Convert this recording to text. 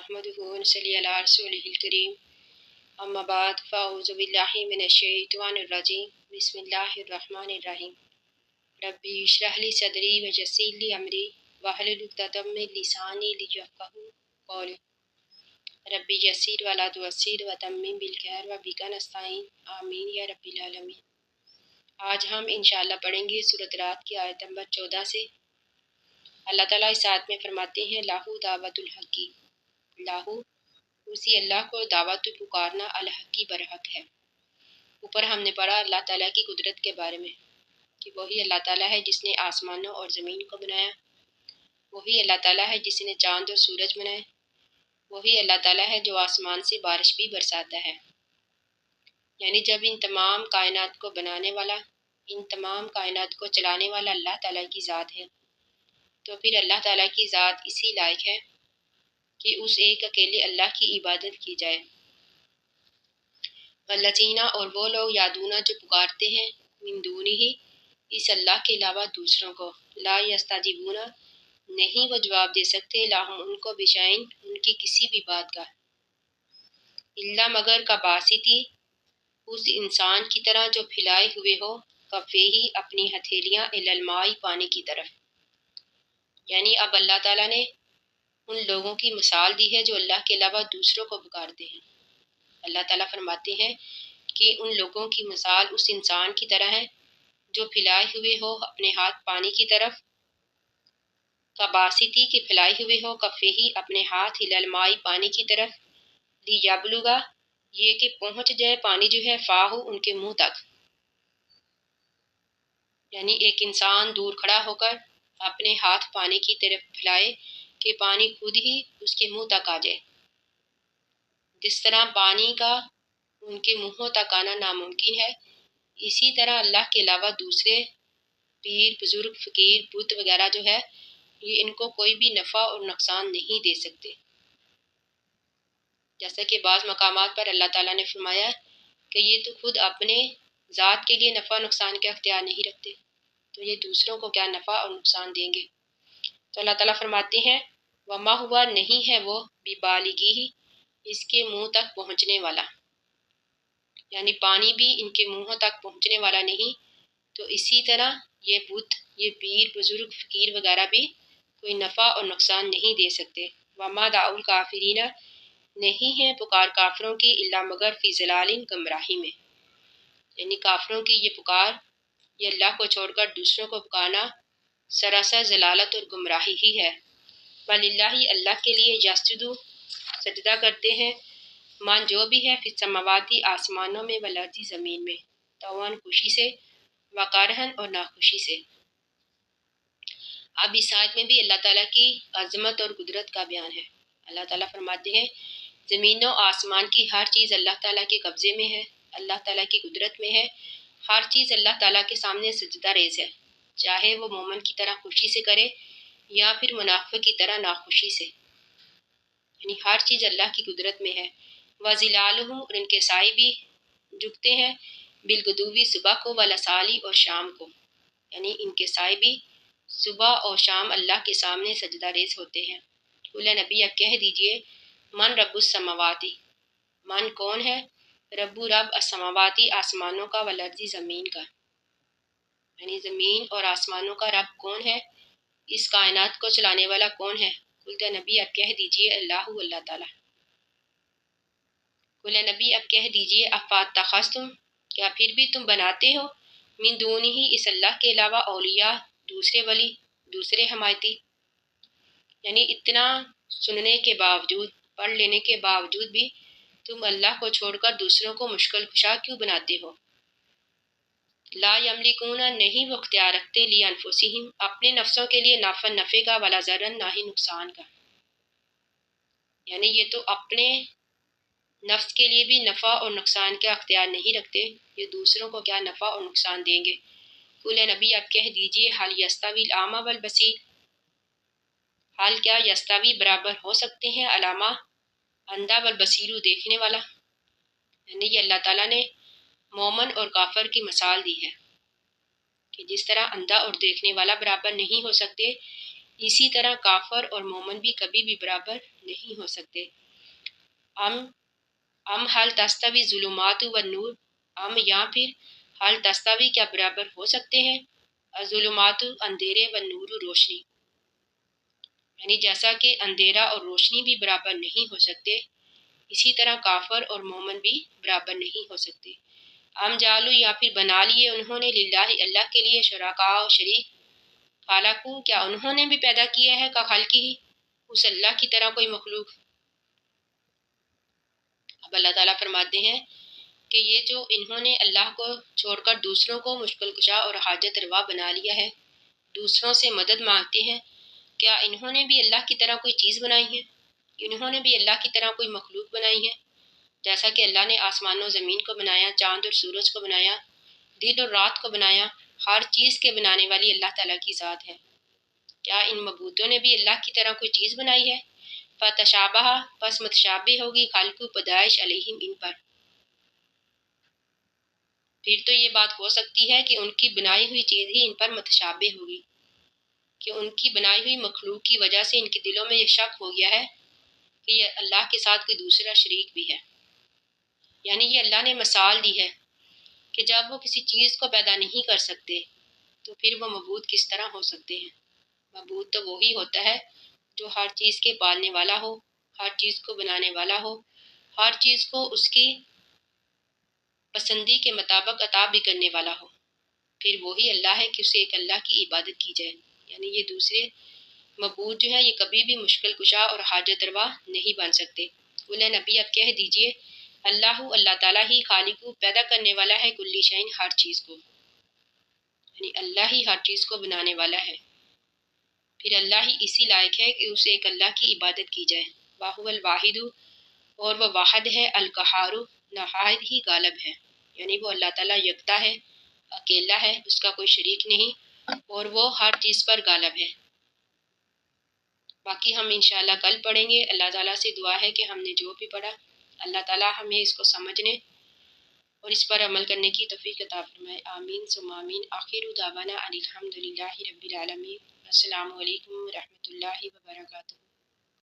नहमदुहु व नसल्ली अला रसूलिहिल करीम अम्मा बाद फ़अऊज़ु बिल्लाहि मिनश्शैतानिर रजीम बिस्मिल्लाहिर रहमानिर रहीम रब्बी इश्रह ली सदरी व यस्सिर ली अमरी वहलुल उक़दतम मिन लिसानी लियफ़क़हू क़ौली रब्बी यस्सिर व ला तुअस्सिर व तम्मिम बिल खैर व बिका नस्ताईन आमीन या रब्बिल आलमीन। आज हम इंशाअल्लाह पढ़ेंगे सूरत रात की आयत नंबर 14 से। अल्लाह ताला इस आयत में फरमाते हैं लाहू दावतुल हक़ी, लाहू उसी अल्लाह को दावत पुकारना अल हक़ी बरहक है। ऊपर हमने पढ़ा अल्लाह ताला की कुदरत के बारे में कि वही अल्लाह ताला है जिसने आसमानों और ज़मीन को बनाया, वही अल्लाह ताला है जिसने चाँद और सूरज बनाए, वही अल्लाह ताला है जो आसमान से बारिश भी बरसाता है। यानी जब इन तमाम कायनात को बनाने वाला, इन तमाम कायनात को चलाने वाला अल्लाह ताला की ज़ात है, तो फिर अल्लाह ताला की ज़ात इसी लायक है कि उस एक अकेले अल्लाह की इबादत की जाए। वल्लज़ीना और वो लोग यादूना जो पुकारते हैं मिन दूनिही इस अल्लाह के अलावा दूसरों को, ला यस्ताजिबूना नहीं वो जवाब दे सकते, लाहुम उनको बिशाइन उनकी किसी भी बात का, इल्ला मगर का बासिती उस इंसान की तरह जो फैलाए हुए हो कफ़ेही अपनी हथेलियाँ इलल माई पानी की तरफ। यानी अब अल्लाह ताला ने उन लोगों की मिसाल दी है जो अल्लाह के अलावा दूसरों को पुकारते हैं। अल्लाह ताला फरमाते हैं कि उन लोगों की मिसाल उस इंसान की तरह है जो फैलाए हुए हो अपने हाथ पानी की तरफ, कबासिती के फैलाए हुए हो कफ़े ही अपने हाथ हिलल माई पानी की तरफ, ली याबलुगा ये कि पहुँच जाए पानी जो है फ़ाहु उनके मुँह तक। यानी एक इंसान दूर खड़ा होकर अपने हाथ पानी की तरफ फैलाए कि पानी खुद ही उसके मुंह तक आ जाए। जिस तरह पानी का उनके मुंहों तक आना नामुमकिन है, इसी तरह अल्लाह के अलावा दूसरे पीर बुजुर्ग फ़कीर बुत वगैरह जो है ये इनको कोई भी नफ़ा और नुकसान नहीं दे सकते। जैसा कि बाज़ मकामात पर अल्लाह ताला ने फरमाया कि ये तो खुद अपने ज़ात के लिए नफ़ा नुकसान का अख्तियार नहीं रखते, तो ये दूसरों को क्या नफ़ा और नुकसान देंगे। तो अल्लाह ताला फरमाते हैं वमा हुआ नहीं है वो बिबालिगी ही इसके मुंह तक पहुँचने वाला, यानी पानी भी इनके मुंहों तक पहुँचने वाला नहीं। तो इसी तरह ये बुत, ये पीर बुजुर्ग फ़कीर वगैरह भी कोई नफ़ा और नुकसान नहीं दे सकते। वमा दाउल काफिरीना नहीं है पुकार काफिरों की इल्ला मगर फ़ी ज़लालिन गुमराही में। यानी काफिरों की ये पुकार, ये अल्लाह को छोड़कर दूसरों को पुकारना सरासर जलालत और गुमराही ही है। वलिल्लाही अल्लाह के लिए यस्जुदु सजदा करते हैं मान जो भी है फिर समावाती आसमानों में वलर्दी ज़मीन में, तौअन खुशी से वकारहन और नाखुशी से। अब इस आयत में भी अल्लाह ताला की अज़मत और कुदरत का बयान है। अल्लाह ताला फरमाते हैं ज़मीनों आसमान की हर चीज़ अल्लाह ताला के कब्ज़े में है, अल्लाह ताला की कुदरत में है। हर चीज़ अल्लाह ताला के सामने सजदा रेज़ है, चाहे वो मोमिन की तरह खुशी से करे या फिर मुनाफिक की तरह नाखुशी से। यानी हर चीज़ अल्लाह की कुदरत में है। वज़िलालुहु और इनके साए भी झुकते हैं बिलगदुवी सुबह को वलसाली और शाम को, यानी इनके साए भी सुबह और शाम अल्लाह के सामने सजदा रेज़ होते हैं। कुल नबी अब कह दीजिए मन रब्बुस समावाती, मन कौन है, रब्बु रब असमावाती आसमानों का वलर्जी ज़मीन का, यानी ज़मीन और आसमानों का रब कौन है, इस कायनात को चलाने वाला कौन है। कुल नबी अब कह दीजिए अल्लाहु अल्लाह ताला। कुल नबी अब कह दीजिए अफ़ातख़ज़्तुम क्या फिर भी तुम बनाते हो मिन दूनिही इस अल्लाह के अलावा औलिया दूसरे वली दूसरे हमायती। यानी इतना सुनने के बावजूद, पढ़ लेने के बावजूद भी तुम अल्लाह को छोड़कर दूसरों को मुश्किल कुशा क्यों बनाते हो। ला यमलिकूना नहीं वो अख्तियार रखते ली अनफुसिहिम अपने नफ्सों के लिए नाफन नफ़े का वला ज़रन ना ही नुकसान का। यानी ये तो अपने नफ्स के लिए भी नफ़ा और नुकसान का अख्तियार नहीं रखते, ये दूसरों को क्या नफ़ा और नुकसान देंगे। कुल नबी आप कह दीजिए हल यस्ताविल आमा वल बसीर, हाल क्या यस्तावी बराबर हो सकते हैं अलामा अंधा वल बसीरू देखने वाला। यानी ये अल्लाह ताला ने मोमन और काफर की मिसाल दी है कि जिस तरह अंधा और देखने वाला बराबर नहीं हो सकते, اسی طرح کافر اور مومن بھی کبھی بھی برابر نہیں ہو سکتے۔ ام حل تستوی ظلمات و نور، یا پھر حل تستوی کیا برابر ہو سکتے ہیں ظلمات اندھیرے و نور روشنی، یعنی جیسا کہ اندھیرا اور روشنی بھی برابر نہیں ہو سکتے، اسی طرح کافر اور مومن بھی برابر نہیں ہو سکتے۔ جالو، یا پھر بنا لیے انہوں نے للہ اللہ کے لیے شرکاء و شریک، خالقو کیا انہوں نے بھی پیدا کیا ہے کا خالقی ہی، اس اللہ کی طرح کوئی مخلوق۔ اب اللہ تعالیٰ فرماتے ہیں کہ یہ جو انہوں نے اللہ کو چھوڑ کر دوسروں کو مشکل کشا اور حاجت روا بنا لیا ہے، دوسروں سے مدد مانگتے ہیں، کیا انہوں نے بھی اللہ کی طرح کوئی چیز بنائی ہے؟ انہوں نے بھی اللہ کی طرح کوئی مخلوق بنائی ہے؟ جیسا کہ اللہ نے آسمان و زمین کو بنایا، چاند اور سورج کو بنایا، دن اور رات کو بنایا، ہر چیز کے بنانے والی اللہ تعالیٰ کی ذات ہے۔ کیا ان معبودوں نے بھی اللہ کی طرح کوئی چیز بنائی ہے؟ فتشابہ، پس متشابہ ہوگی خلق و پیدائش علیہم ان پر، پھر تو یہ بات ہو سکتی ہے کہ ان کی بنائی ہوئی چیز ہی ان پر متشابہ ہوگی، کہ ان کی بنائی ہوئی مخلوق کی وجہ سے ان کے دلوں میں یہ شک ہو گیا ہے کہ یہ اللہ کے ساتھ کوئی دوسرا شریک بھی ہے۔ یعنی یہ اللہ نے مثال دی ہے کہ جب وہ کسی چیز کو پیدا نہیں کر سکتے تو پھر وہ معبود کس طرح ہو سکتے ہیں؟ معبود تو وہی ہوتا ہے جو ہر چیز کے پالنے والا ہو، ہر چیز کو بنانے والا ہو، ہر چیز کو اس کی پسندی کے مطابق عطا بھی کرنے والا ہو، پھر وہی اللہ ہے کہ اسے ایک اللہ کی عبادت کی جائے۔ یعنی یہ دوسرے معبود جو ہے یہ کبھی بھی مشکل کشا اور حاجت روا نہیں بن سکتے۔ انہیں نبی اب کہہ دیجئے اللہ تعالیٰ ہی خالق پیدا کرنے والا ہے کلی شین ہر چیز کو، یعنی اللہ ہی ہر چیز کو بنانے والا ہے، پھر اللہ ہی اسی لائق ہے کہ اسے ایک اللہ کی عبادت کی جائے۔ واہو الواحد، اور وہ واحد ہے، القہار نہایت ہی غالب ہے، یعنی وہ اللہ تعالیٰ یکتا ہے، اکیلا ہے، اس کا کوئی شریک نہیں، اور وہ ہر چیز پر غالب ہے۔ باقی ہم انشاءاللہ کل پڑھیں گے۔ اللہ تعالیٰ سے دعا ہے کہ ہم نے جو بھی پڑھا اللہ تعالیٰ ہمیں اس کو سمجھنے اور اس پر عمل کرنے کی توفیق عطا فرمائے۔ آمین ثم آمین۔ آخر دعوانا ان الحمد للہ رب العالمین۔ السلام علیکم ورحمۃ اللہ وبرکاتہ۔